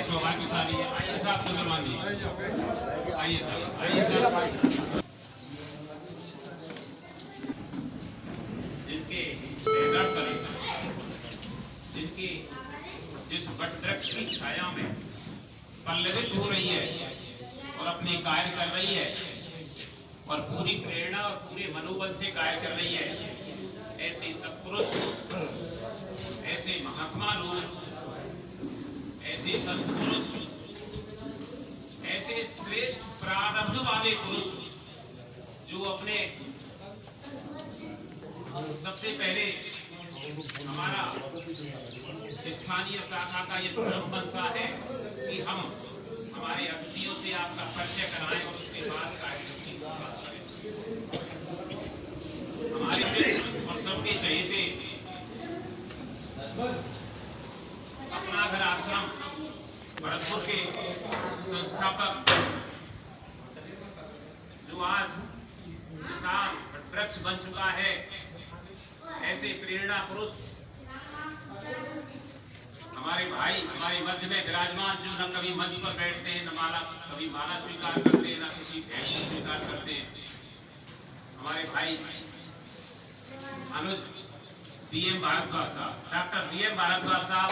सौभाग्यशाली है। आइए साहब चंद्रमान जी, आइए साहब, आइए साहब। जिनके जिनकी जिस वट वृक्ष की छाया में पल्लवित हो रही है और अपने कार्य कर रही है और पूरी प्रेरणा और पूरे मनोबल से कार्य कर रही है, ऐसे सत्पुरुष, ऐसे महात्मा लोग, ऐसे सत्पुरुष, ऐसे श्रेष्ठ प्रारब्ध वाले पुरुष जो अपने सबसे पहले हमारा स्थानीय शाखा का ये धर्म बनता है कि हम हमारे अतिथियों से आपका परिचय कराएं और उसके बाद कार्यक्रम की शुरुआत करें। हमारे और सबके चहेते अपना घर आश्रम भरतपुर के संस्थापक जो आज किसान वृक्ष बन चुका है, ऐसे प्रेरणा पुरुष हमारे भाई हमारे मध्य में विराजमान, जो न कभी मंच पर बैठते हैं, न कभी माला स्वीकार करते हैं, न किसी भेंट को स्वीकार करते हैं। हमारे भाई अनुज DM भारद्वाज साहब, डॉक्टर DM भारद्वाज साहब,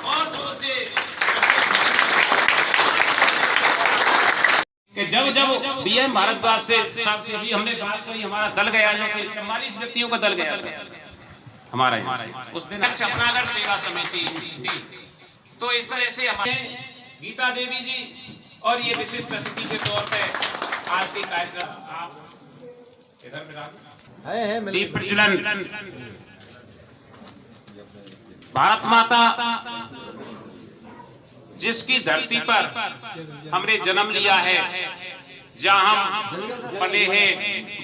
और जोर से कि जब DM भारद्वाज से साहब से भी हमने बात करी, हमारा दल गया, जैसे 44 व्यक्तियों का दल गया हमारा उस दिन अपनागढ़ सेवा समिति थी। तो इस तरह से हमारे गीता देवी जी और ये विशिष्ट अतिथि के तौर पे आज के कार्यक्रम आप इधर दीप प्रज्वलन, भारत माता जिसकी धरती पर हमने जन्म लिया है, जहाँ हम पले हैं,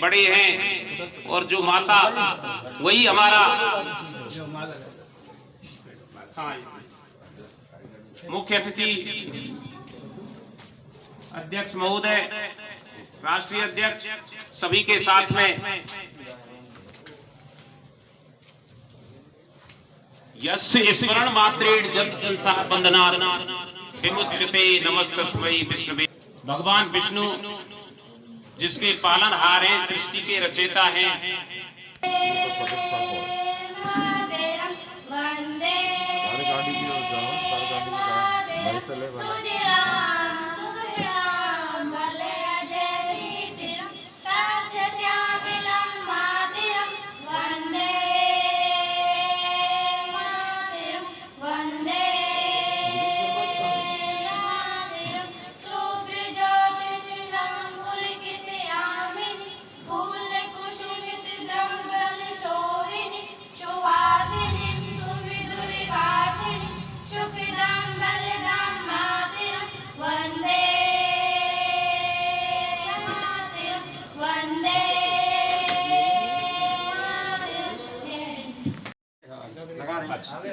बड़े हैं, और जो माता वही हमारा मुख्य अतिथि अध्यक्ष महोदय, राष्ट्रीय अध्यक्ष, सभी के साथ में यस्य स्मरण मात्रेण जब संसार बंधनात् विमुच्यते नमस्तस्मै विष्णवे। भगवान विष्णु जिसके पालनहार हैं, सृष्टि के रचयिता हैं,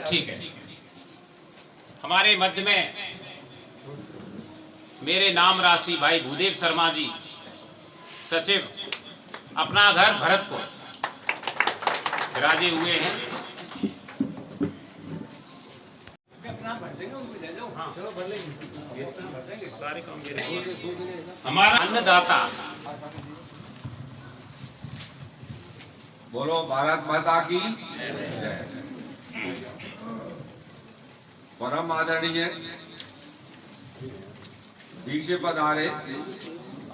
ठीक है। हमारे मध्य में मेरे नाम राशि भाई भूदेव शर्मा जी, सचिव, अपना घर भरतपुर, विराजे हुए हैं। हमारा अन्नदाता, बोलो भारत माता की जय। परम आदरणीय दीक्षे पधारे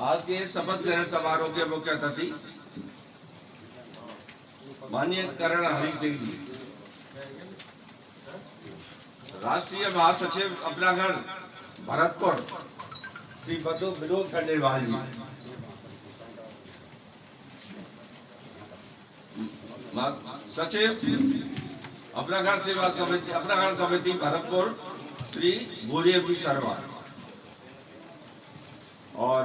आज के शपथ ग्रहण समारोह के मुख्य अतिथि माननीय करण हरि सिंह जी, राष्ट्रीय महासचिव अपनागढ़ भरतपुर श्री विनोद खंडेलवाल जी, सचिव अपनागढ़ सेवा समिति, अपनागढ़ समिति भरतपुर श्री भूदेव जी शर्मा, और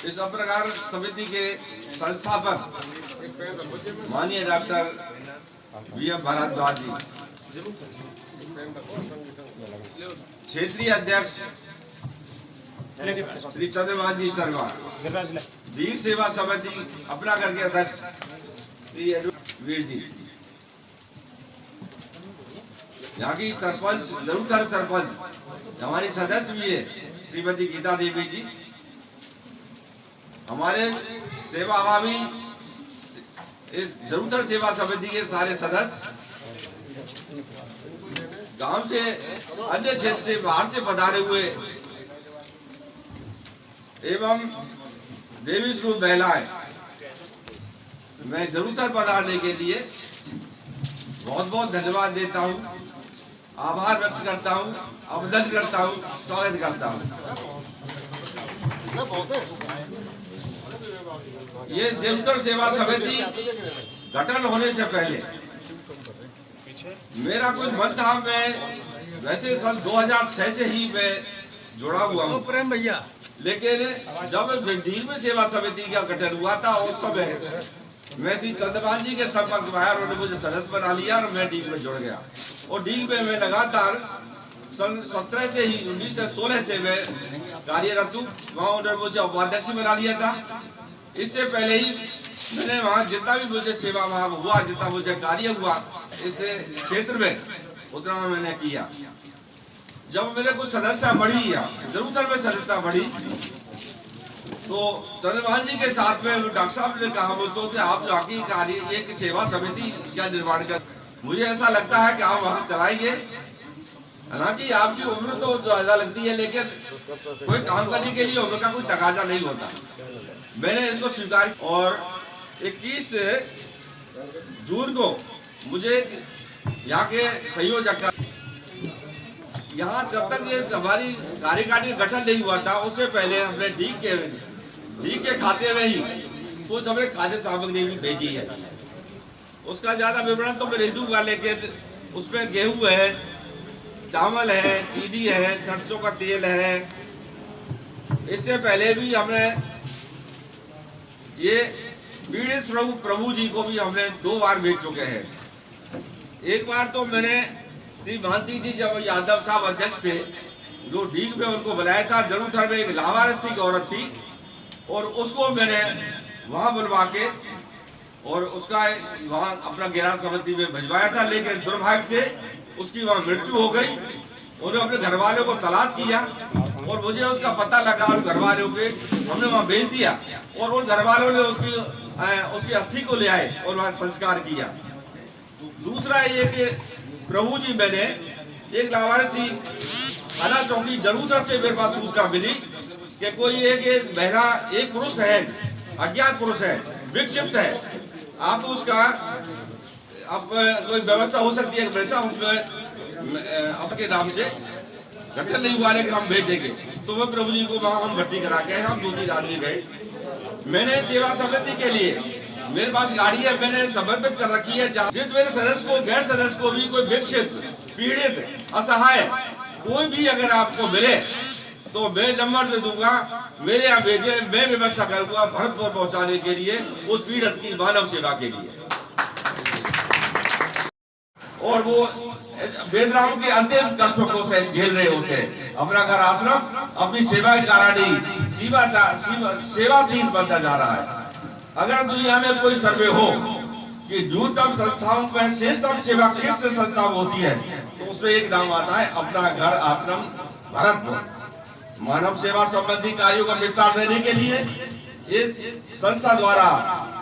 इस अपनागढ़ समिति के संस्थापक माननीय डॉक्टर VM भारद्वाज जी, क्षेत्रीय अध्यक्ष श्री चंद्रमान जी शर्मा, वीर सेवा समिति अपनागढ़ के अध्यक्ष श्री वीर जी, यहाँ की सरपंच, जरूरथर सरपंच हमारी सदस्य भी है श्रीमती गीता देवी जी, हमारे सेवा अभावी इस जरूरथर सेवा समिति के सारे सदस्य, गांव से अन्य क्षेत्र से बाहर से पधारे हुए एवं देवी स्वरूप महिलाएं, मैं जरूरथर पधारने के लिए बहुत बहुत धन्यवाद देता हूं, आभार व्यक्त करता हूं, अभिनंदन करता हूं, स्वागत करता हूं। ये जरूरथर सेवा समिति गठन होने से पहले मेरा कुछ मन था, मैं वैसे सन 2006 से ही मैं जुड़ा हुआ हूँ प्रेम भैया, लेकिन जब डीग में सेवा समिति का गठन हुआ था उस समय मैं श्री चंद्रपाल जी के संपर्क में आया, उन्होंने मुझे सदस्य बना लिया और मैं डीग में जुड़ गया। और डीग में मैं लगातार सन 17 से ही 1916 से मैं कार्यरत हूँ। वहाँ उन्होंने मुझे उपाध्यक्ष बना लिया था। इससे पहले ही मैंने वहाँ जितना भी मुझे सेवा वहाँ हुआ, जितना मुझे कार्य हुआ इस क्षेत्र में, उतना मैंने किया। जब मेरे कुछ सदस्यता बढ़ी या जरूरथर में सदस्यता बढ़ी तो चंद्रभान जी के साथ में डॉक्टर साहब ने कहा बोलते थे आप जाके कार्य एक सेवा समिति का निर्माण कर, मुझे ऐसा लगता है कि आप वहाँ चलाएंगे। हालांकि आपकी उम्र तो ज्यादा लगती है, लेकिन कोई काम करने के लिए उम्र का कोई तकाजा नहीं होता। मैंने इसको स्वीकार और 21 जून को मुझे यहाँ के संयोजक का, यहाँ जब तक ये हमारी कार्यकारिणी का गठन नहीं हुआ था उससे पहले हमने डीग के खाते में ही कुछ हमने खाद्य सामग्री भी भेजी है। उसका ज्यादा विवरण तो मैं नहीं दूंगा, लेकिन उसमें गेहूं है, चावल है, चीनी है, सरसों का तेल है। इससे पहले भी हमने ये पीड़ित प्रभु जी को भी हमने 2 बार भेज चुके हैं। एक बार तो मैंने श्री मानसिंह जी जब यादव साहब अध्यक्ष थे, जो डीग में उनको बनाया था, जरूरथर में एक लावारिस की औरत थी और उसको मैंने वहां बुलवा के और उसका वहां अपना गिरान समिति में भिजवाया था, लेकिन दुर्भाग्य से उसकी वहां मृत्यु हो गई। उन्होंने अपने घर वालों को तलाश किया और मुझे उसका पता लगा, उन घर वालों के हमने वहां भेज दिया और उन घर वालों ने उसकी अस्थि को ले आए और वहां संस्कार किया। दूसरा ये कि प्रभु जी, मैंने एक लावारिस थी थाना चौकी जरूरथर से मेरे पास सूचना मिली कि कोई एक बहरा, एक पुरुष है, अज्ञात पुरुष है, विक्षिप्त है, आप उसका अब कोई व्यवस्था हो सकती है वैसा आपके नाम से गठन नहीं हुआ, लेकिन हम भेजेंगे। तो वह प्रभु जी को वहाँ हम भर्ती करा के हम 2-3 आदमी गए। मैंने सेवा समिति के लिए मेरे पास गाड़ी है, मैंने समर्पित कर रखी है। जिस मेरे सदस्य को, गैर सदस्य को भी, कोई विक्षिप्त, पीड़ित, असहाय कोई भी अगर आपको मिले तो मैं नंबर दे दूंगा, मेरे यहाँ भेजे, मैं व्यवस्था करूंगा भरतपुर पहुंचाने के लिए उस पीड़ित की मानव सेवा के लिए। और वो वेदराम के अंतिम कष्टों को झेल रहे होते हैं। अपना घर आश्रम अपनी सेवा के कारण ही सेवा तीर्थ बनता जा रहा है। अगर दुनिया में कोई सर्वे हो कि न्यूनतम संस्थाओं में श्रेष्ठतम सेवा किस संस्था होती है, तो उसमें एक नाम आता है अपना घर आश्रम भरतपुर। मानव सेवा संबंधी कार्यों का विस्तार देने के लिए इस संस्था द्वारा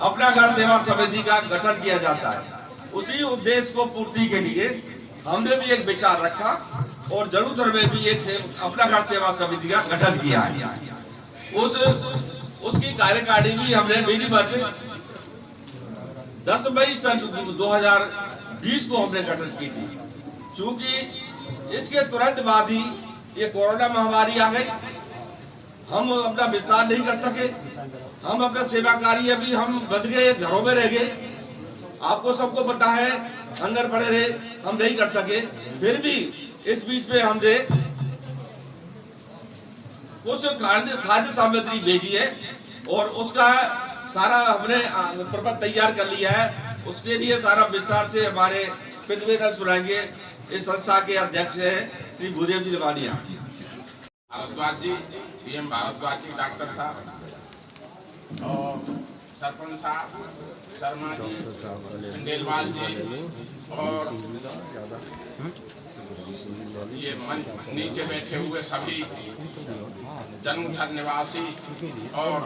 अपना घर सेवा समिति का गठन किया जाता है। उसी उद्देश्य को पूर्ति के लिए हमने भी एक विचार रखा और जरूरथर में भी एक अपना घर सेवा समिति का गठन किया है। उसकी कार्यकारिणी भी हमने विधिवत 10 मई सन 2020 को हमने गठन की थी। चूंकि इसके तुरंत बाद ही ये कोरोना महामारी आ गई, हम अपना विस्तार नहीं कर सके, हम अपना सेवा कार्य भी हम बंद गए, घरों में रह गए। आपको सबको पता है, अंदर पड़े रहे, हम नहीं कर सके। फिर भी इस बीच में हमने कुछ खाद्य सामग्री भेजी है और उसका सारा हमने प्रबंध तैयार कर लिया है। उसके लिए सारा विस्तार से हमारे प्रतिवेदन सुनाएंगे इस संस्था के अध्यक्ष है श्री भूदेव जी लवानिया। भारद्वाज जी, पीएम भारद्वाज जी, डॉक्टर साहब और सरपंच साहब, शर्मा जी, खंडेलवाल जी, और ये नीचे बैठे हुए सभी जन्मथल निवासी और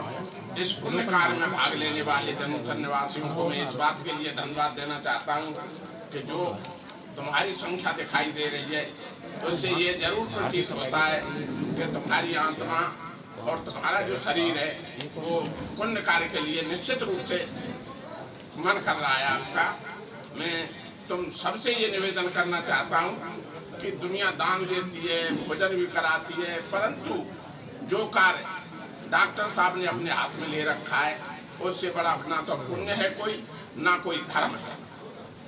इस पुण्य कार्य में भाग लेने वाले जन्मथल निवासियों को मैं इस बात के लिए धन्यवाद देना चाहता हूँ कि जो तुम्हारी संख्या दिखाई दे रही है उससे ये जरूर प्रतीत होता है कि तुम्हारी आत्मा और तुम्हारा जो शरीर है वो पुण्य कार्य के लिए निश्चित रूप से मन कर रहा है आपका। मैं तुम सबसे ये निवेदन करना चाहता हूँ कि दुनिया दान देती है, भोजन भी कराती है, परंतु जो कार्य डॉक्टर साहब ने अपने हाथ में ले रखा है उससे बड़ा ना तो पुण्य है कोई, ना कोई धर्म है।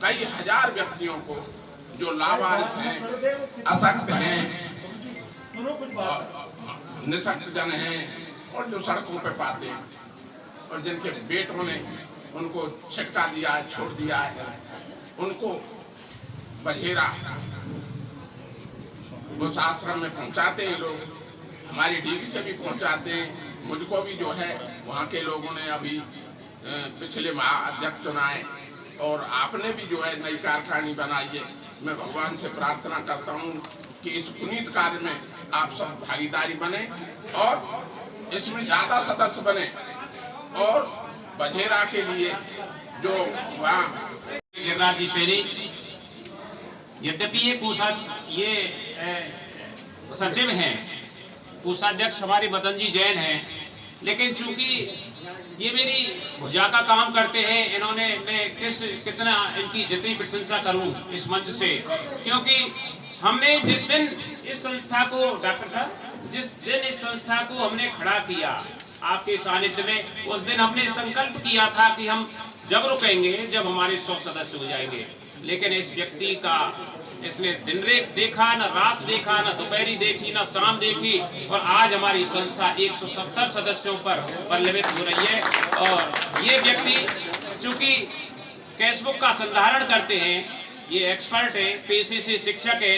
कई हजार व्यक्तियों को जो लावारिस हैं, अशक्त हैं, निशक्त जन हैं और जो सड़कों पे पाते हैं और जिनके बेटों ने उनको छिटका दिया है, छोड़ दिया है, उनको बझेरा उस आश्रम में पहुंचाते हैं लोग, हमारी डीग से भी पहुंचाते हैं। मुझको भी जो है वहाँ के लोगों ने अभी पिछले माह अध्यक्ष चुनाए और आपने भी जो है नई कार्यकारिणी बनाई है। मैं भगवान से प्रार्थना करता हूँ कि इस पुनीत कार्य में आप सब भागीदारी बने और इसमें ज्यादा सदस्य बने और बझेरा के लिए जो वहाँ गिरिराज जी शेरी, यद्यपि ये सचिव हैं, कोषाध्यक्ष हमारे मदन जी जैन हैं, लेकिन चूंकि ये मेरी भुजा का काम करते हैं, इन्होंने मैं कितना इनकी जितनी प्रशंसा करूं इस मंच से, क्योंकि हमने जिस दिन इस संस्था को डॉक्टर साहब जिस दिन इस संस्था को हमने खड़ा किया आपके सानिध्य में, उस दिन हमने संकल्प किया था कि हम जब रुकेंगे जब हमारे 100 सदस्य हो जाएंगे। लेकिन इस व्यक्ति का इसने दिन रेत देखा, न रात देखा, न दोपहरी देखी, न शाम देखी और आज हमारी संस्था 170 सदस्यों पर परिलक्षित हो रही है। और ये व्यक्ति चूंकि कैशबुक का संधारण करते हैं, ये एक्सपर्ट है, पेशे से शिक्षक है,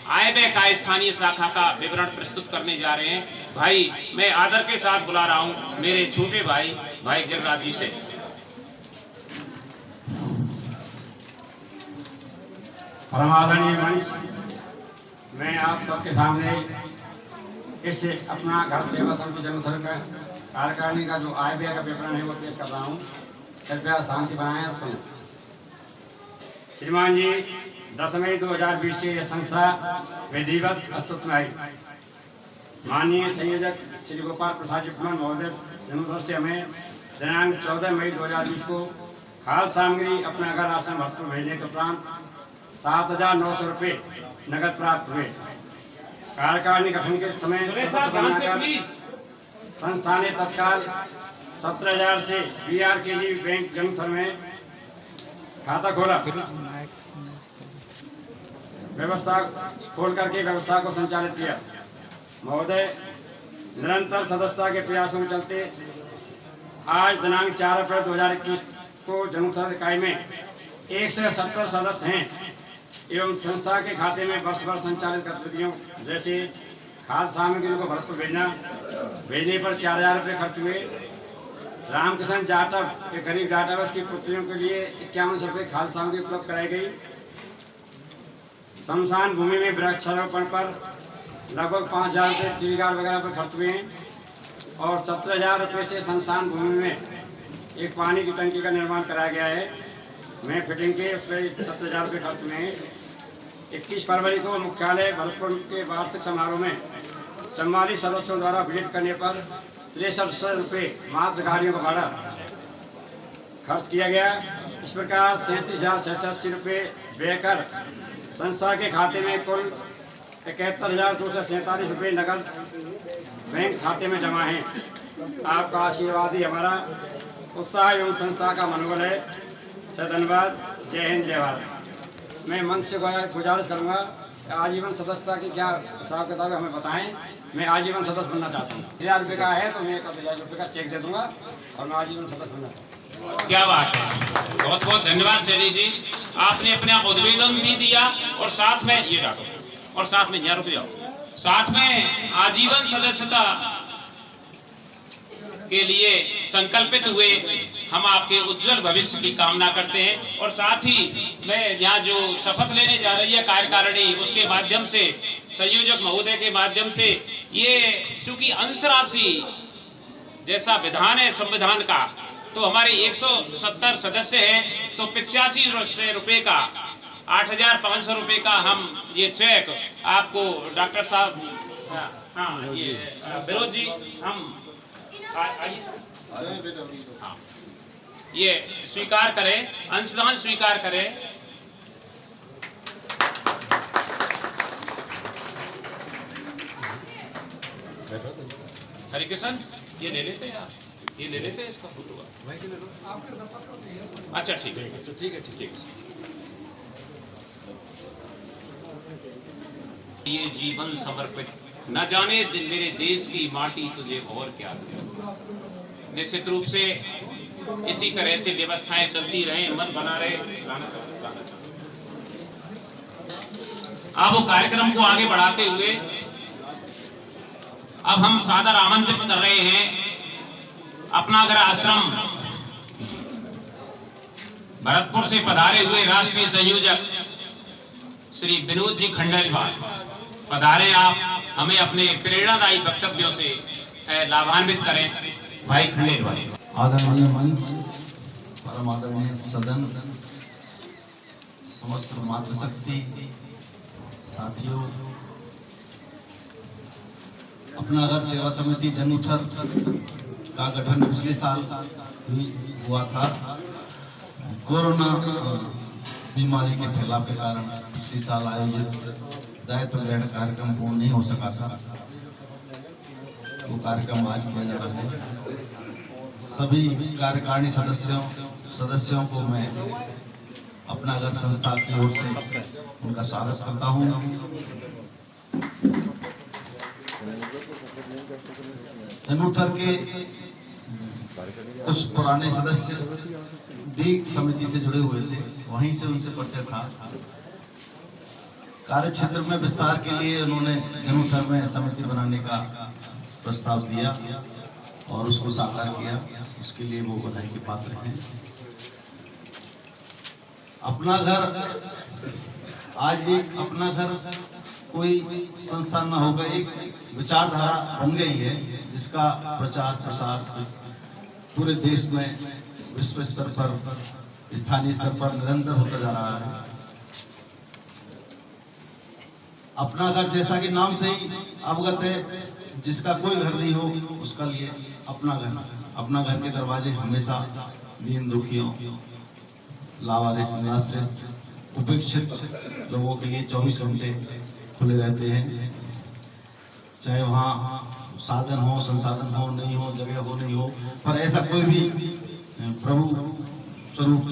आय व्यय का स्थानीय शाखा का विवरण प्रस्तुत करने जा रहे हैं। भाई मैं आदर के साथ बुला रहा हूँ मेरे छोटे भाई गिरिराज जी से। परमादरणीय मंच, मैं आप सबके सामने इस अपना घर सेवा समिति जन्मथल का कार्यकारिणी का जो आय व्यय का विवरण है वो पेश कर रहा हूँ। कृपया शांति बनाएं और सुनें। श्रीमान जी, 10 मई 2020 से यह संस्था विधिवत अस्तित्व में आई। माननीय संयोजक श्री गोपाल प्रसाद जी महोदय जन्मथल से हमें दिनांक 14 मई 2020 को खाद्य सामग्री अपना घर आश्रम भरतपुर भेजने के उपरांत 7,900 रुपये नगद प्राप्त हुए। कार्यकारिणी गठन के समय संस्था ने तत्काल 17,000 से BRKG बैंक जन्मथल में खाता खोला। व्यवस्था खोल करके व्यवस्था को संचालित किया। महोदय, निरंतर सदस्यता के प्रयासों के चलते आज दिनांक 4 अप्रैल 2021 को जन्मथल इकाई में 170 सदस्य हैं एवं संस्था के खाते में वर्ष भर संचालित गतिविधियों जैसे खाद्य सामग्री को भरतपुर भेजने पर 4,000 रुपये खर्च हुए। रामकिशन जाटव के गरीब जाटव की पुत्रियों के लिए 51 रुपये खाद्य सामग्री उपलब्ध कराई गई। शमशान भूमि में वृक्षारोपण पर लगभग 5,000 रुपये टीकार वगैरह पर खर्च हुए हैं और 17,000 रुपये से शमशान भूमि में एक पानी की टंकी का निर्माण कराया गया है। मैं फिटिंग के उस पर 17,000 रुपये खर्च हुए हैं। 21 फरवरी को मुख्यालय भरतपुर के वार्षिक समारोह में 44 सदस्यों द्वारा विजिट करने पर 63 रुपये मात्र गाड़ियों का भाड़ा खर्च किया गया। इस प्रकार 37,680 रुपये व्यय कर संस्था के खाते में कुल 71,247 रुपये नकद बैंक खाते में जमा हैं। आपका आशीर्वाद ही हमारा उत्साह एवं संस्था का मनोबल है। धन्यवाद। जय हिंद, जय भारत। मैं मंच से गुजारिश करूंगा आजीवन सदस्यता की क्या हिसाब किताब हमें बताएं। मैं आजीवन सदस्य बनना चाहता हूँ। 1,000 रुपये का है तो मैं 1,000 रुपये का चेक दे दूंगा और मैं आजीवन सदस्य बनना चाहता हूँ। क्या बात है, बहुत बहुत धन्यवाद शेरी जी। आपने अपना उद्वेदन भी दिया और साथ में ये डालो और साथ में 1,000 रुपये साथ में आजीवन सदस्यता के लिए संकल्पित हुए हम आपके उज्जवल भविष्य की कामना करते हैं। और साथ ही मैं यहाँ जो शपथ लेने जा रही है कार्यकारिणी, उसके माध्यम से, संयोजक महोदय के माध्यम से, ये चूंकि अंश राशि जैसा विधान है संविधान का, तो हमारे 170 सदस्य हैं, तो 85 रुपए का 8,500 रुपए का हम ये चेक आपको डॉक्टर साहब, हाँ ये विनोद जी, हम आइए हाँ, ये स्वीकार करें, अंशदान स्वीकार करें। हरे कृष्ण, ये ले लेते हैं आप, ये ले लेते हैं इसका फोटो, वहीं से ले लो। अच्छा ठीक है, ठीक है, ठीक है। ये जीवन समर्पित, न जाने मेरे देश की माटी तुझे और क्या दे। निश्चित रूप से इसी तरह से व्यवस्थाएं चलती रहें, मन बना रहे। अब वो कार्यक्रम को आगे बढ़ाते हुए अब हम सादर आमंत्रित कर रहे हैं अपनागर आश्रम भरतपुर से पधारे हुए राष्ट्रीय संयोजक श्री विनोद जी खंडेलवाल पधारे। आप हमें अपने प्रेरणादायी वक्तव्यों से लाभान्वित करें। भाई खंडेलवाल। आदरणीय मंच, परम आदरणीय सदन, समस्त मातृशक्ति साथियों, अपनागर सेवा समिति जनउथर का गठन पिछले साल हुआ था। कोरोना बीमारी के फैलाव के कारण पिछले साल आयोजित दायित्व ग्रहण कार्यक्रम पूर्ण नहीं हो सका था। वो कार्यक्रम आज किया जा रहा है। सभी कार्यकारिणी सदस्यों को मैं अपनागर संस्था की ओर से उनका स्वागत करता हूँ। जनउथर के कुछ पुराने सदस्य डीग समिति से जुड़े हुए थे, वहीं से उनसे परिचय था। कार्य क्षेत्र में विस्तार के लिए उन्होंने जनउथर में समिति बनाने का प्रस्ताव दिया और उसको साकार किया। उसके लिए वो बधाई के पात्र हैं। अपना घर आज एक अपना घर कोई संस्था न होकर एक विचारधारा बन गई है, जिसका प्रचार प्रसार पूरे देश में, विश्व स्तर पर, स्थानीय स्तर पर निरंतर होता जा रहा है। अपना घर जैसा कि नाम से ही अवगत है, जिसका कोई घर नहीं हो उसका लिए अपना घर। अपना घर के दरवाजे हमेशा दीन दुखियों, लावारिस, निराश्रित, उपेक्षित लोगों के लिए 24 घंटे खुले रहते हैं। चाहे वहाँ साधन हो, संसाधन हो, नहीं हो, जगह हो, नहीं हो, पर ऐसा कोई भी प्रभु स्वरूप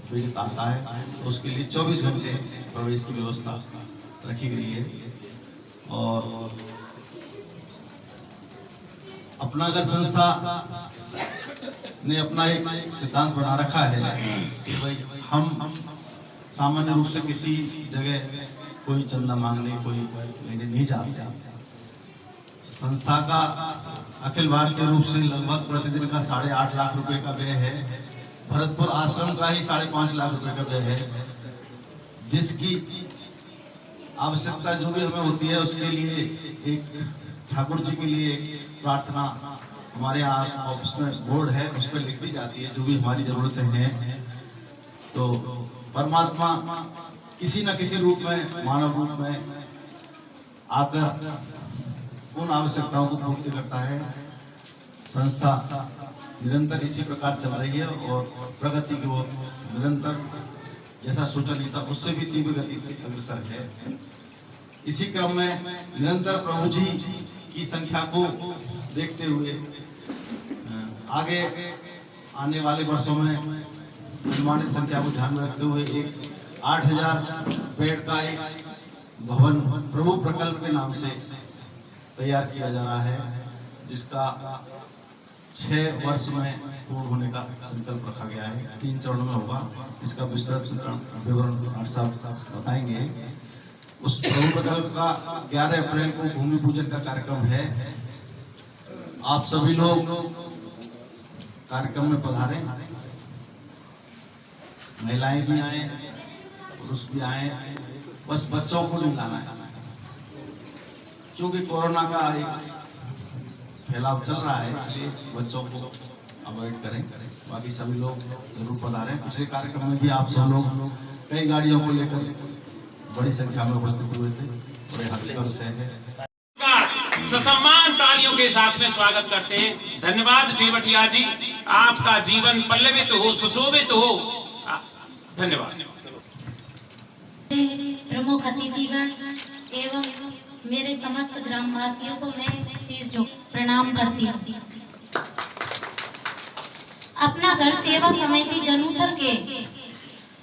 पीड़ित आता है तो उसके लिए 24 घंटे प्रवेश की व्यवस्था रखी गई है। और अपनागर संस्था ने अपना एक सिद्धांत बना रखा है कि भाई हम सामान्य रूप से किसी जगह कोई चंदा मांगने, कोई लेने नहीं जाते। संस्था का अखिल भारतीय रूप से लगभग प्रतिदिन का 8.5 लाख रुपए का व्यय है। भरतपुर आश्रम का ही 5.5 लाख रुपए का व्यय है, जिसकी आवश्यकता जो भी हमें होती है उसके लिए एक ठाकुर जी के लिए प्रार्थना हमारे यहाँ ऑफिस में बोर्ड है, उस पर लिख दी जाती है जो भी हमारी जरूरतें हैं। तो परमात्मा किसी न किसी रूप में, मानव रूप में आकर उन आवश्यकताओं को पूर्ति करता है। संस्था निरंतर इसी प्रकार चल रही है और प्रगति की ओर निरंतर, जैसा सोचा नहीं था उससे भी तीव्र गति से अग्रसर है। इसी क्रम में निरंतर प्रभु जी की संख्या को देखते हुए आगे आने वाले वर्षों में अनुमानित संख्या को ध्यान में रखते हुए एक 8,000 बेड का एक भवन प्रभु प्रकल्प के नाम से तैयार किया जा रहा है, जिसका 6 वर्ष में पूर्ण होने का संकल्प रखा गया है। 3 चरणों में होगा। इसका विस्तृत विवरण साहब बताएंगे। उस प्रभु प्रकल्प का 11 अप्रैल को भूमि पूजन का कार्यक्रम है। आप सभी लोग कार्यक्रम में पधारे। महिलाएं भी आए, पुरुष भी आए, बस बच्चों को नहीं लाना है, क्योंकि कोरोना का एक फैलाव चल रहा है, इसलिए बच्चों को अवॉइड करें। बाकी सभी लोग जरूर पधारें। पिछले कार्यक्रम में भी आप सब लोग कई गाड़ियों को लेकर बड़ी संख्या में उपस्थित हुए थे। बड़े हर्ष से ससम्मान तालियों के साथ में स्वागत करते हैं। धन्यवाद टेवटिया जी, आपका जीवन पल्लवित हो, सुशोभित हो। धन्यवाद। प्रमुख अतिथिगण एवं मेरे समस्त ग्रामवासियों को मैं शीश झुक प्रणाम करती हूँ। अपना घर सेवा समिति जनूथर के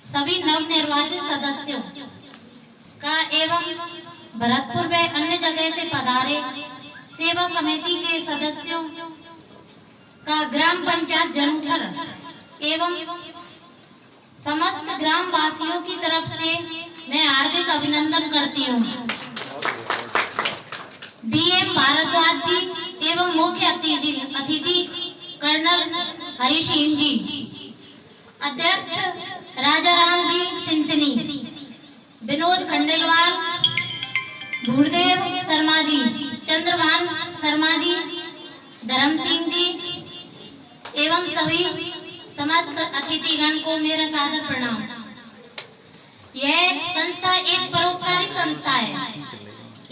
सभी नवनिर्वाचित सदस्यों का एवं भरतपुर व अन्य जगह से पधारे सेवा समिति के सदस्यों का ग्राम पंचायत जनूथर एवं समस्त ग्राम वासियों की तरफ से मैं हार्दिक अभिनंदन करती हूँ। बीएम भारद्वाज जी एवं मुख्य अतिथि कर्नल हरीश सिंह जी, अध्यक्ष राजाराम जी सिंसनी, विनोद खंडेलवाल, भूरदेव शर्मा जी, चंद्रभान शर्मा जी, धर्म सिंह जी एवं सभी समस्त अतिथिगण को मेरा सादर प्रणाम। यह संस्था एक परोपकारी संस्था है,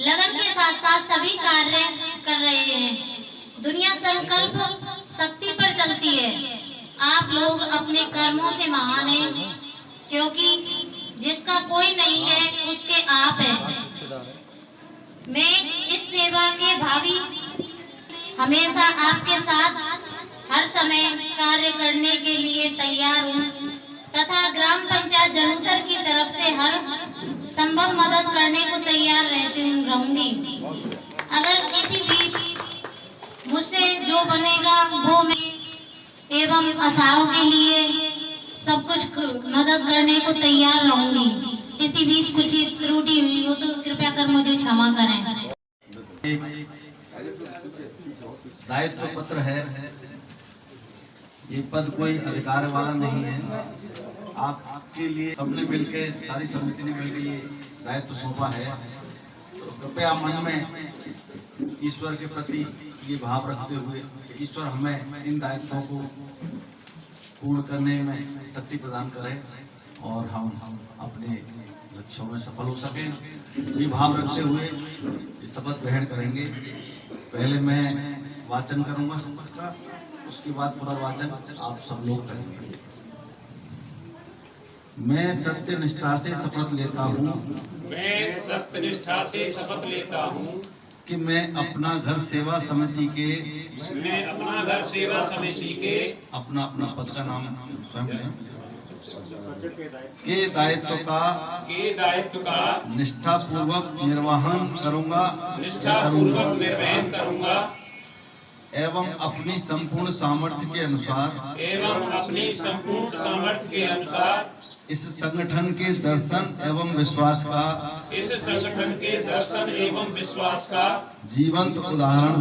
लगन के साथ साथ सभी कार्य कर रहे हैं। दुनिया संकल्प शक्ति पर चलती है। आप लोग अपने कर्मों से महान हैं, क्योंकि जिसका कोई नहीं है उसके आप हैं। मैं इस सेवा के भावी हमेशा आपके साथ हर समय कार्य करने के लिए तैयार हूँ तथा ग्राम पंचायत जनूथर की तरफ से हर संभव मदद करने को तैयार रहूंगी। अगर किसी भी मुझसे जो बनेगा वो मैं एवं आशाओं के लिए सब कुछ मदद करने को तैयार रहूंगी। इसी बीच कुछ त्रुटि हुई हो तो कृपया कर मुझे क्षमा करें। दायित्व पत्र है, ये पद कोई अधिकार वाला नहीं है। आपके लिए सबने मिलकर, सारी समिति ने मिलकर ये दायित्व सौंपा है। तो कृपया मन में ईश्वर के प्रति ये भाव रखते हुए ईश्वर हमें इन दायित्वों को पूर्ण करने में शक्ति प्रदान करें और हम अपने लक्ष्यों में सफल हो सकें, ये भाव रखते हुए ये शपथ ग्रहण करेंगे। पहले मैं वाचन करूंगा शपथ का, उसके बाद पुनर्वाचन आप सब लोग करेंगे। मैं सत्यनिष्ठा से शपथ लेता हूँ, मैं सत्यनिष्ठा से शपथ लेता हूँ कि मैं अपना घर सेवा समिति के अपना पद का नाम स्वयं लें के दायित्व का निष्ठापूर्वक निर्वहन करूंगा एवं अपनी संपूर्ण सामर्थ्य के अनुसार इस संगठन के दर्शन एवं विश्वास का जीवंत उदाहरण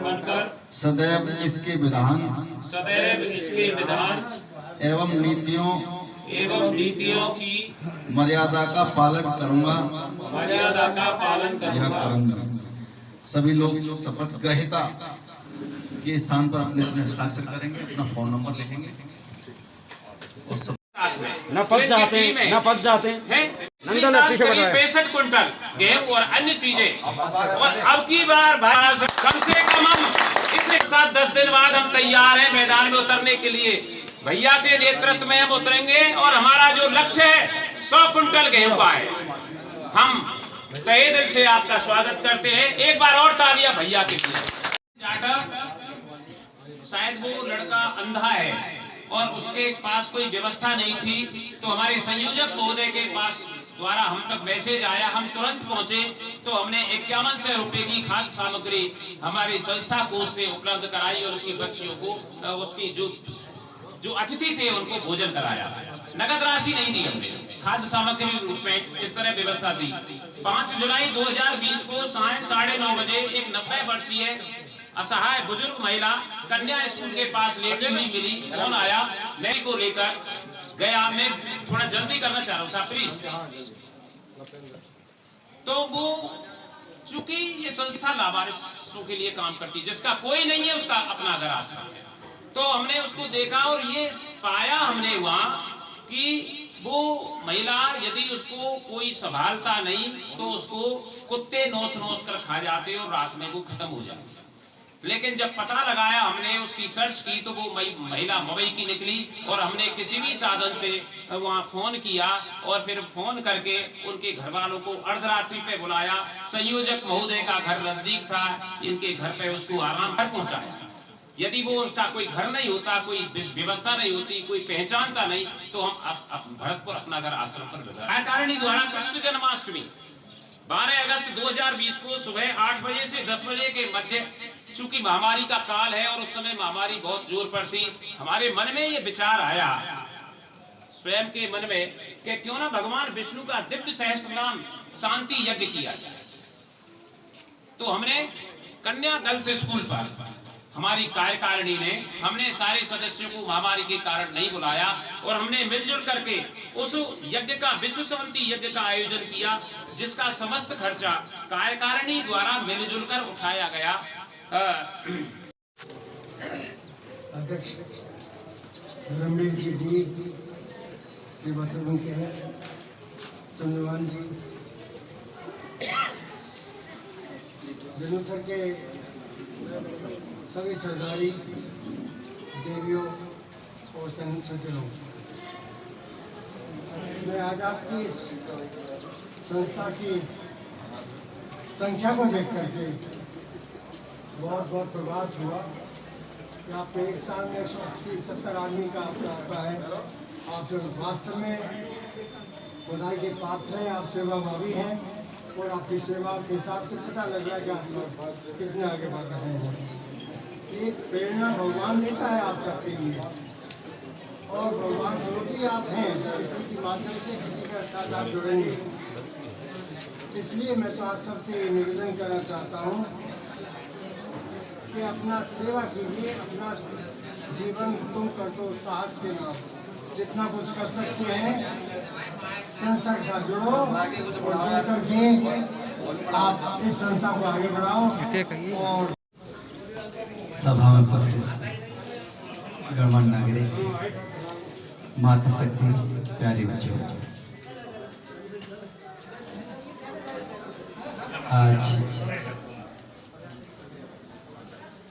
बनकर सदैव इसके विधान एवं नीतियों की मर्यादा का पालन करूंगा। सभी लोग शपथ ग्रहीता के स्थान पर अपने हस्ताक्षर करेंगे, अपना फोन नंबर लिखेंगे और सब न पद जाते हैं 65 कुंटल गेहूं और अन्य चीजें, और अब की बार कम से कम हम इसके साथ 10 दिन बाद हम तैयार हैं मैदान में उतरने के लिए। भैया के नेतृत्व में हम उतरेंगे और हमारा जो लक्ष्य है 100 कुंटल गेहूं का है। हम तहे दिल से आपका स्वागत करते हैं। एक बार और तालियां भैया के लिए। शायद वो लड़का अंधा है और उसके पास कोई व्यवस्था नहीं थी, तो हमारे संयोजक महोदय के पास द्वारा हम तक मैसेज आया, हम तुरंत पहुंचे तो हमने 5100 रुपए की खाद्य सामग्री हमारी संस्था कोष से उपलब्ध कराई और उसकी बच्चियों को, उसकी जो अतिथि थे उनको भोजन कराया। नगद राशि नहीं दी हमने, खाद्य सामग्री रूप में इस तरह व्यवस्था दी। 5 जुलाई 2020 को सायं 9:30 बजे एक 90 वर्षीय असहाय बुजुर्ग महिला कन्या स्कूल के पास लेटी हुई मिली। फोन आया, मैं को लेकर गया। मैं थोड़ा जल्दी करना चाह रहा हूँ साहब प्लीज। तो वो चूंकि ये संस्था लावारिसों के लिए काम करती है, जिसका कोई नहीं है उसका अपना घर आश्रम है, तो हमने उसको देखा और ये पाया हमने वहां कि वो महिला यदि उसको कोई संभालता नहीं तो उसको कुत्ते नोच नोच कर खा जाते और रात में वो खत्म हो जाती। लेकिन जब पता लगाया हमने, उसकी सर्च की, तो वो महिला मुंबई की निकली और हमने किसी भी साधन से वहां फोन किया और फिर फोन करके उनके घर वालों को अर्धरात्रि पे बुलाया। संयोजक महोदय का घर नजदीक था, इनके घर पे उसको आराम पर पहुंचाया। यदि वो उसका कोई घर नहीं होता, कोई व्यवस्था नहीं होती, कोई पहचानता नहीं, तो हम भरतपुर अपना घर आश्रम पर कार्यकारिणी द्वारा कृष्ण जन्माष्टमी 12 अगस्त 2020 को सुबह 8 बजे से 10 बजे के मध्य, चूंकि महामारी का काल है और उस समय महामारी बहुत जोर पर थी, हमारे मन में ये विचार आया, स्वयं के मन में, कि क्यों ना भगवान विष्णु का दिव्य सहस्त्रनाम शांति यज्ञ किया जाए। तो हमने कन्या गर्ल्स स्कूल पर हमारी कार्यकारिणी ने, हमने सारे सदस्यों को महामारी के कारण नहीं बुलाया और हमने मिलजुल करके उस यज्ञ का, विश्व शांति यज्ञ का आयोजन किया, जिसका समस्त खर्चा कार्यकारिणी द्वारा मिलजुल कर उठाया गया। अध्यक्ष रमेश जी, सेवासदन के हैं चंद्रभान जी, जनुथर के सभी सरदारी देवियों और सज्जनों, मैं आज आपकी इस संस्था की संख्या को देख करके बहुत बहुत प्रभावित हुआ कि आप एक साल में 180-70 आदमी का आपका होता है। आप जो वास्तव में बधाई के पात्र हैं, आप सेवाभावी हैं और आपकी सेवा के हिसाब से पता लग रहा है कि आप लोग कितने आगे बढ़ रहे हैं। एक प्रेरणा भगवान देता है आप सबके लिए, और भगवान जो भी आप हैं किसी के माध्यम से किसी के साथ आप जुड़ेंगे। इसलिए मैं तो आप सबसे निवेदन करना चाहता हूँ कि अपना सेवा कीजिए, अपना जीवन तुम कर दो साहस के नाम, जितना कुछ कर सकते हैं संस्था के साथ जुड़ो और जुड़ करके आप इस संस्था को आगे बढ़ाओ। और सभा में उपस्थित गणमान्य नागरिक, मातृशक्ति, प्यारे बच्चों, आज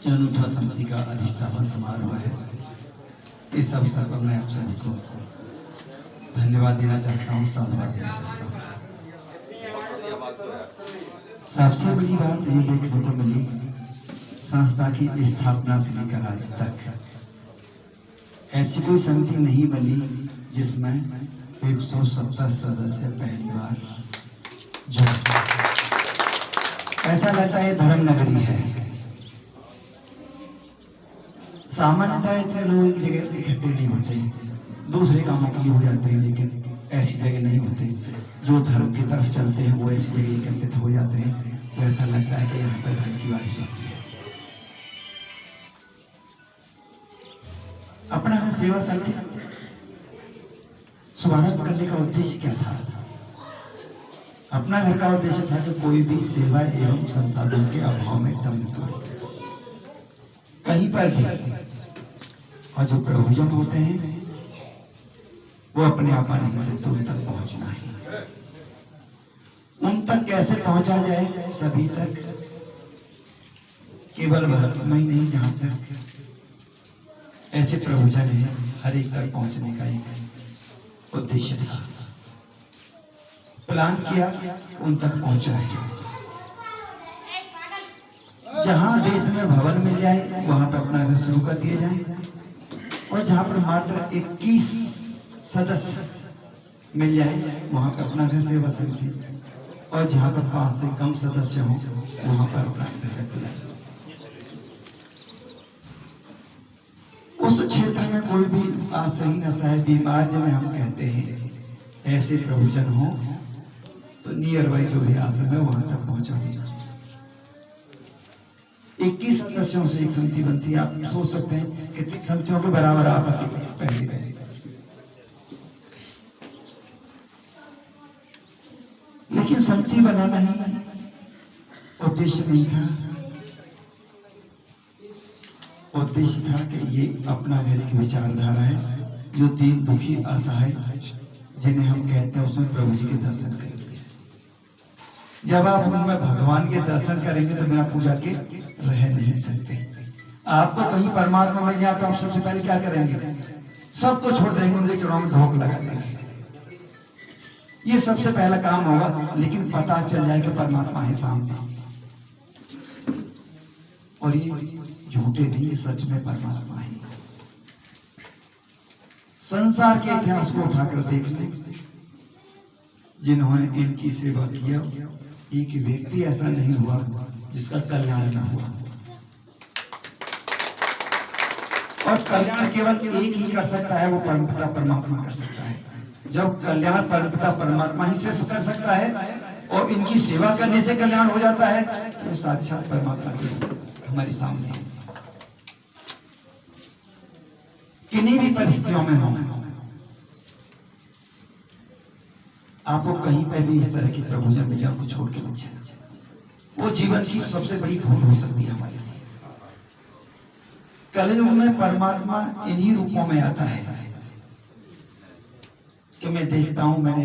जनुथा समिति का अधिष्ठापन समारोह है। इस अवसर पर मैं आप सभी को धन्यवाद देना चाहता हूँ, साधुवाद देना चाहता हूँ। सबसे बड़ी बात ये देखने को मिली, संस्था की स्थापना से लेकर आज तक ऐसी कोई समिति नहीं बनी जिसमें 170 सदस्य पहली बार जुड़े। ऐसा लगता है धर्म नगरी है। सामान्यतः इतने लोग एक जगह इकट्ठे नहीं होते, दूसरे कामों के लिए हो जाते हैं, लेकिन ऐसी जगह नहीं होते। जो धर्म की तरफ चलते हैं वो ऐसी जगह एकत्रित हो जाते हैं। तो ऐसा लगता है कि यहाँ पर धर्म की बारिश होती है। अपना सेवा समिति शुभारंभ करने का उद्देश्य क्या था? अपना घर का उद्देश्य था कि कोई भी सेवा एवं संसाधन के अभाव में दम तोड़ कहीं पर भी, और जो प्रभुजन होते हैं वो अपने आप नहीं सकते, उन तक पहुंचना है। उन तक कैसे पहुंचा जाए? सभी तक, केवल भारत में ही नहीं, जहां तक ऐसे प्रभुजन है, हर एक तक पहुंचने का एक उद्देश्य था। प्लान किया, उन तक पहुंचा है। जहां देश में भवन मिल जाए वहां पर अपना घर शुरू कर दिए जाए, और जहां पर मात्र 21 सदस्य मिल जाए वहां पर अपना घर सेवा समिति, और जहां पर 5 से कम सदस्य हों वहां पर अपना घर खुला। उस क्षेत्र में कोई भी सही नशा है, बीमार जिन्हें हम कहते हैं, ऐसे प्रवचन हो तो नियर बाई जो भी आश्रम है वहां तक पहुंचा दिया। 21 सदस्यों से एक समिति बनती है। आप सोच सकते हैं कितनी समितियों के बराबर आपत्ति पहले। लेकिन समिति बनाना ही उद्देश्य नहीं था। उद्देश्य था कि ये अपना घर की विचारधारा है, जो दीन दुखी असहाय जिन्हें हम कहते हैं उसमें प्रभु जी के दर्शन करेंगे। जब आप उनमें भगवान के दर्शन करेंगे तो बिना पूजा के रह नहीं सकते। आपको कहीं परमात्मा मिल जाए तो आप सबसे पहले क्या करेंगे? सबको छोड़ देंगे, उनके चरणों में धोख लगा देंगे। ये सबसे पहला काम होगा। लेकिन पता चल जाए कि परमात्मा है सामने, और ये झूठे नहीं, सच में परमात्मा है। संसार के इतिहास को उठाकर देख लें, जिन्होंने इनकी सेवा किया, एक व्यक्ति ऐसा नहीं हुआ जिसका कल्याण न हुआ। और कल्याण केवल एक ही कर सकता है, वो परमपिता परमात्मा कर सकता है। जब कल्याण परमपिता परमात्मा ही सिर्फ कर सकता है और इनकी सेवा करने से कल्याण हो जाता है, तो साक्षात परमात्मा हमारे सामने है। किन्हीं भी परिस्थितियों में हो, आपको कहीं पर भी इस तरह की प्रभुजन विचार को छोड़ के बचे, वो जीवन की सबसे बड़ी भूल हो सकती है हमारे लिए। कलयुग में परमात्मा इन्हीं रूपों में आता है कि मैं देखता हूं, मैंने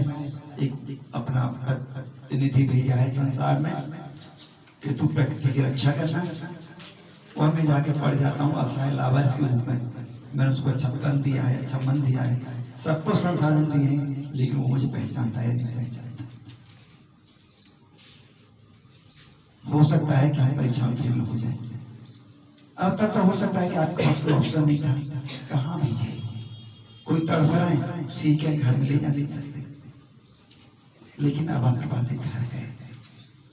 एक अपना प्रतिनिधि भेजा है संसार में कि तू प्रकृति की रक्षा करना, और मैं जाके पढ़ जाता हूँ असहाय लावारिस के रूप में। मैंने उसको अच्छा तन दिया है, अच्छा मन दिया है, सबको संसाधन दिए हैं, लेकिन वो मुझे पहचानता है नहीं पहचानता। हो सकता है कि हम परीक्षा में फेल हो जाए। अब तक तो हो सकता है कि आपके पास कोई ऑप्शन नहीं था, कहाँ भेजे? कोई तड़फ रहा है, ठीक है, घर में ले सकते, लेकिन अब आपके पास एक घर है,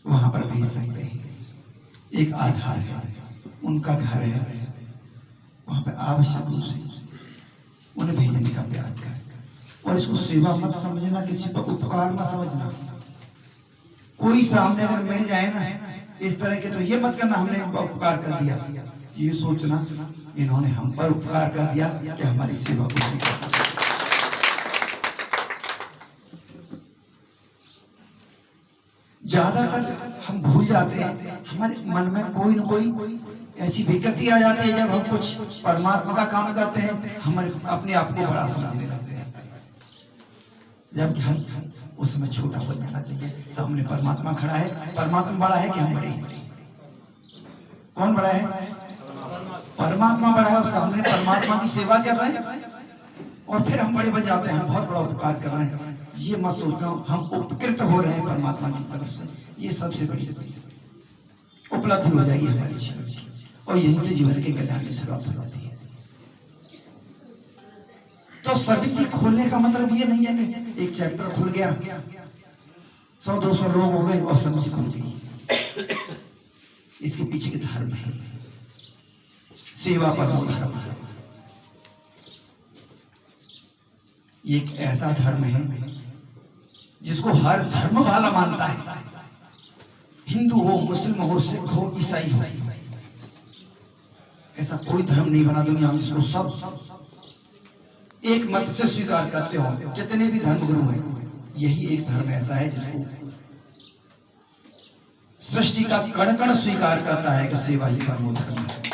वहां पर भेज सकते हैं। एक आधार है, उनका घर है, वहां पर आवश्यक रूप से उन्हें भेजने का प्रयास कर। और इसको सेवा मत समझना, किसी पर उपकार मत समझना। कोई सामने अगर मिल जाए ना इस तरह के, तो ये मत करना हमने उपकार कर दिया, ये सोचना इन्होंने हम पर उपकार कर दिया कि हमारी सेवा को। ज्यादातर हम भूल जाते हैं, हमारे मन में कोई न कोई ऐसी विकृति आ जाती है, जब हम कुछ परमात्मा का काम करते हैं, हमारे अपने आप को बड़ा समझने लगते हैं, जबकि हम उस समय छोटा हो जाना चाहिए। सामने परमात्मा खड़ा है, परमात्मा बड़ा है कि हम बड़े हैं? कौन बड़ा है? परमात्मा बड़ा है, और सामने परमात्मा की सेवा कर रहे हैं, और फिर हम बड़े बन जाते हैं, हम बहुत बड़ा उपकार कर रहे हैं। ये मत सोचना हम उपकृत हो रहे हैं परमात्मा की तरफ से, ये सबसे बड़ी उपलब्धि हो जाएगी हमारे जीवन की, और यहीं से जीवन के कल्याण की शुरुआत हो जाती है। तो समिति खोलने का मतलब ये नहीं है कि एक चैप्टर खुल गया, 100-200 लोग हो गए और समिति खुल गई। इसके पीछे के धर्म है, सेवा परमो धर्म है। एक ऐसा धर्म है जिसको हर धर्म वाला मानता है, हिंदू हो, मुस्लिम हो, सिख हो, ईसाई हो, ऐसा कोई धर्म नहीं बना दुनिया में जिसको सब एक मत से स्वीकार करते हो। जितने भी धर्म गुरु हैं, यही एक धर्म ऐसा है जिसको सृष्टि का कण कण स्वीकार करता है कि सेवा ही परमो धर्म है।